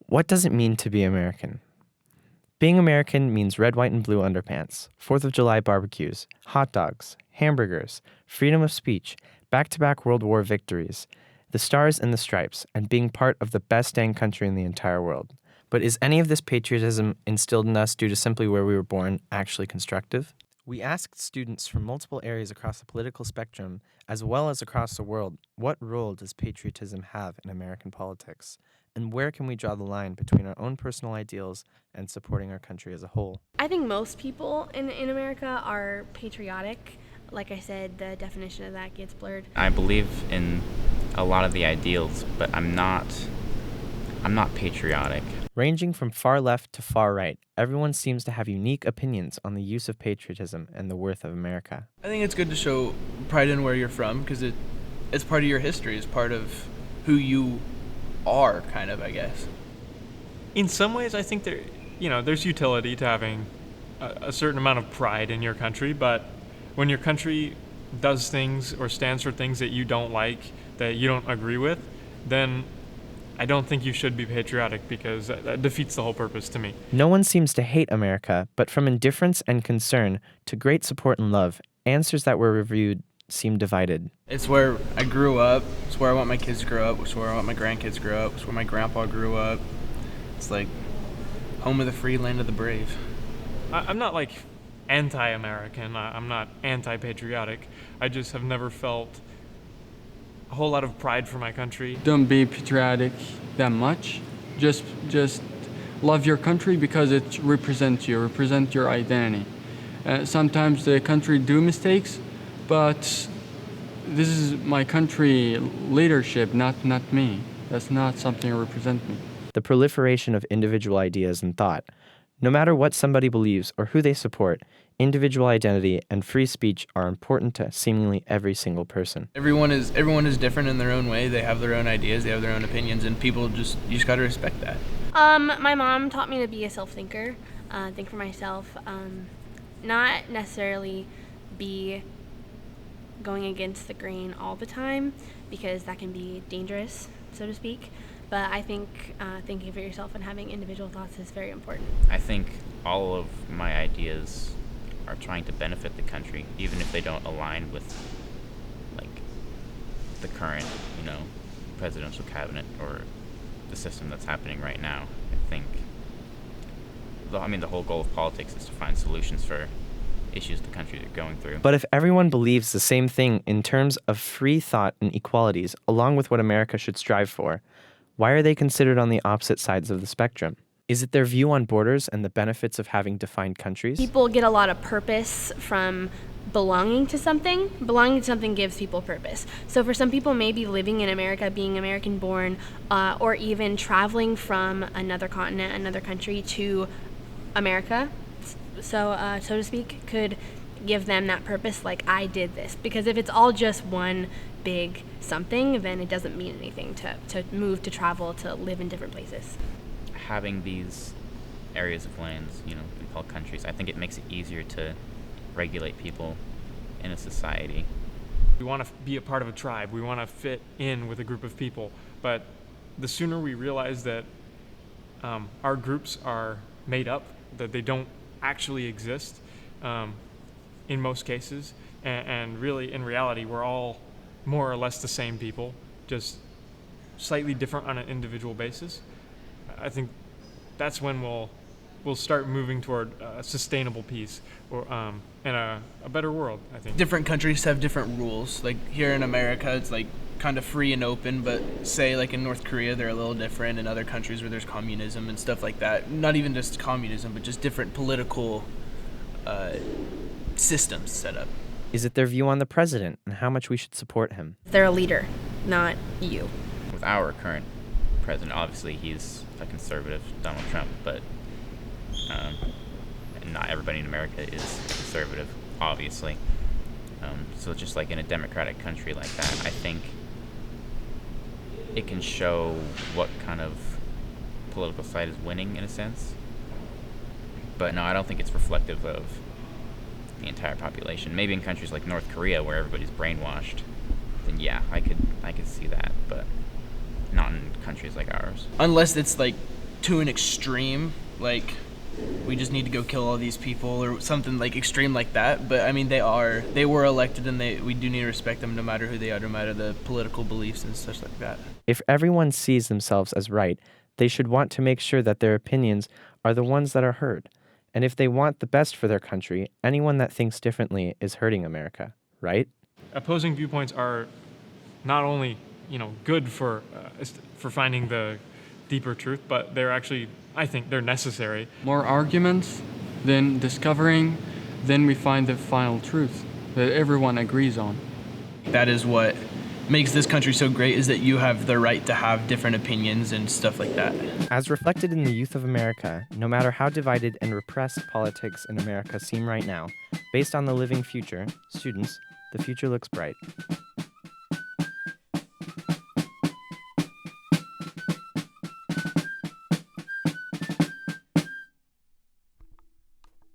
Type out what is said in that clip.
What does it mean to be American? Being American means red, white, and blue underpants, 4th of July barbecues, hot dogs, hamburgers, freedom of speech, back-to-back World War victories, the stars and the stripes, and being part of the best dang country in the entire world. But is any of this patriotism instilled in us due to simply where we were born actually constructive? We asked students from multiple areas across the political spectrum, as well as across the world, what role does patriotism have in American politics? And where can we draw the line between our own personal ideals and supporting our country as a whole? I think most people in America are patriotic. Like I said, the definition of that gets blurred. I believe in a lot of the ideals, but I'm not patriotic. Ranging from far left to far right, everyone seems to have unique opinions on the use of patriotism and the worth of America. I think it's good to show pride in where you're from because it's part of your history. It's part of who you are, kind of, I guess. In some ways, I think there's utility to having a certain amount of pride in your country, but when your country does things or stands for things that you don't like, that you don't agree with, then I don't think you should be patriotic because that defeats the whole purpose to me. No one seems to hate America, but from indifference and concern to great support and love, answers that were reviewed seem divided. It's where I grew up. It's where I want my kids to grow up. It's where I want my grandkids to grow up. It's where my grandpa grew up. It's like home of the free, land of the brave. I'm not like anti-American. I'm not anti-patriotic. I just have never felt a whole lot of pride for my country. Don't be patriotic that much. Just love your country because it represents you, represents your identity. Sometimes the country do mistakes, but this is my country leadership, not me. That's not something that represents me. The proliferation of individual ideas and thought. No matter what somebody believes or who they support, individual identity and free speech are important to seemingly every single person. Everyone is different in their own way. They have their own ideas, they have their own opinions, and you just got to respect that. My mom taught me to be a self-thinker, think for myself, not necessarily be going against the grain all the time because that can be dangerous, so to speak. But I think thinking for yourself and having individual thoughts is very important. I think all of my ideas are trying to benefit the country, even if they don't align with like the current, presidential cabinet or the system that's happening right now. I think the whole goal of politics is to find solutions for issues the country is going through. But if everyone believes the same thing in terms of free thought and equalities, along with what America should strive for, why are they considered on the opposite sides of the spectrum? Is it their view on borders and the benefits of having defined countries? People get a lot of purpose from belonging to something. Belonging to something gives people purpose. So for some people, maybe living in America, being American born, or even traveling from another continent, another country to America, so to speak, could give them that purpose, like I did this. Because if it's all just one big something, then it doesn't mean anything to move, to travel, to live in different places. Having these areas of lands, we call countries, I think it makes it easier to regulate people in a society. We want to be a part of a tribe. We want to fit in with a group of people. But the sooner we realize that our groups are made up, that they don't actually exist in most cases, and really in reality we're all more or less the same people, just slightly different on an individual basis, I think that's when we'll start moving toward a sustainable peace or and a better world, I think. Different countries have different rules. Like here in America, it's like kind of free and open, but say like in North Korea, they're a little different. In other countries where there's communism and stuff like that, not even just communism, but just different political systems set up. Is it their view on the president and how much we should support him? They're a leader, not you. With our current president, obviously he's a conservative, Donald Trump, but not everybody in America is conservative, obviously. So just like in a democratic country like that, I think it can show what kind of political side is winning in a sense. But no, I don't think it's reflective of the entire population. Maybe in countries like North Korea where everybody's brainwashed, then yeah, I could see that, but not in countries like ours. Unless it's like to an extreme, like we just need to go kill all these people or something like extreme like that. But I mean, they were elected, and we do need to respect them no matter who they are, no matter the political beliefs and such like that. If everyone sees themselves as right, they should want to make sure that their opinions are the ones that are heard. And if they want the best for their country, anyone that thinks differently is hurting America, right? Opposing viewpoints are not only, good for finding the deeper truth, but they're actually, I think, they're necessary. More arguments, then discovering, then we find the final truth that everyone agrees on. That is what makes this country so great, is that you have the right to have different opinions and stuff like that. As reflected in the youth of America, no matter how divided and repressed politics in America seem right now, based on the living future, students, the future looks bright.